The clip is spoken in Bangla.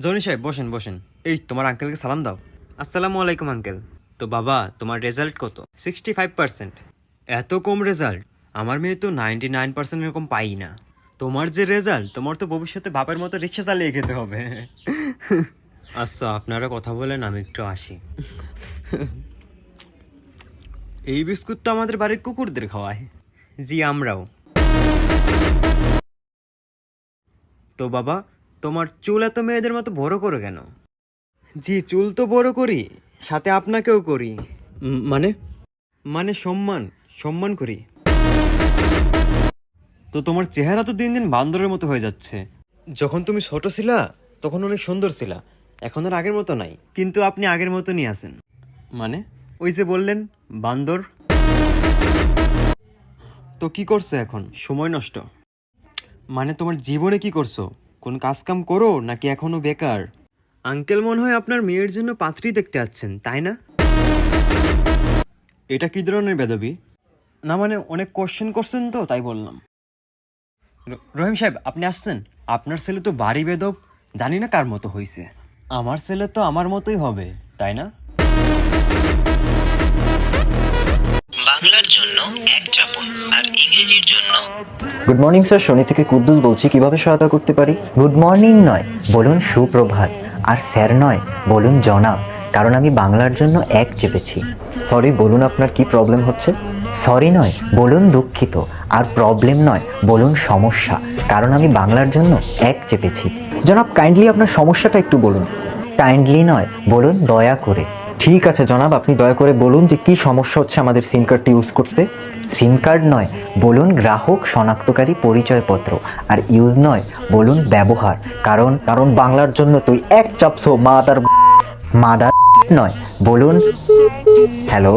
জনি সাহেব বসেন বসেন। এই তোমার আঙ্কেলকে সালাম দাও। আসসালামু আলাইকুম আঙ্কেল। তো বাবা তোমার রেজাল্ট কত? 65%। এত কম রেজাল্ট? আমার মেয়ে তো 99% এরকম পাই না। তোমার যে রেজাল্ট, তোমার তো ভবিষ্যতে বাপের মতো রিক্সা চালিয়ে খেতে হবে। আচ্ছা আপনারা কথা বলেন, আমি একটু আসি। এই বিস্কুটটা আমাদের বাড়ির কুকুরদের খাওয়ায়। জি আমরাও। তো বাবা তোমার চুল এত মেয়েদের মতো বড় করো কেন? জি চুল তো বড় করি, সাথে আপনাকেও করি। মানে মানে সম্মান সম্মান করি। তো তোমার চেহারা তো দিন দিন বান্দরের মতো হয়ে যাচ্ছে। যখন তুমি ছোট ছিলা তখন অনেক সুন্দর ছিলা, এখন আর আগের মতো নাই, কিন্তু আপনি আগের মতনই আছেন। মানে ওই যে বললেন বান্দর। তো কি করছে এখন? সময় নষ্ট? মানে তোমার জীবনে কি করছো? কোন কাজ কাম করো নাকি এখনো বেকার? আঙ্কেল মনে হয় আপনার মেয়ের জন্য পাত্রী দেখতে আসছেন, তাই না? এটা কি ধরনের বেদবি? না মানে অনেক কোশ্চেন করছেন তো তাই বললাম। রহিম সাহেব আপনি আসছেন? আপনার ছেলে তো বাড়ি বেদব, জানি না কার মতো হইছে। আমার ছেলে তো আমার মতোই হবে, তাই না? বাংলার জন্য এক চাপুন আর ইংরেজির জন্য। গুড মর্নিং স্যার, শনি থেকে কুদ্দুস বলছি, কিভাবে সহায়তা করতে পারি? গুড মর্নিং নয়, বলুন সুপ্রভাত। আর স্যার নয়, বলুন জনাব, কারণ আমি বাংলার জন্য এক চেপেছি। সরি, বলুন আপনার কি প্রবলেম হচ্ছে? সরি নয়, বলুন দুঃখিত। আর প্রবলেম নয়, বলুন সমস্যা, কারণ আমি বাংলার জন্য এক চেপেছি। জনাব কাইন্ডলি আপনার সমস্যাটা একটু বলুন। কাইন্ডলি নয়, বলুন দয়া করে। ঠিক আছে জনাব, আপনি দয়া করে বলুন যে কি সমস্যা হচ্ছে আমাদের সিম কার্ডটি ইউজ করতে। সিম কার্ড নয়, বলুন গ্রাহক শনাক্তকারী পরিচয়পত্র। আর ইউজ নয়, বলুন ব্যবহার, কারণ বাংলার জন্য তুই এক চাপছো মাদার নয়, বলুন হ্যালো।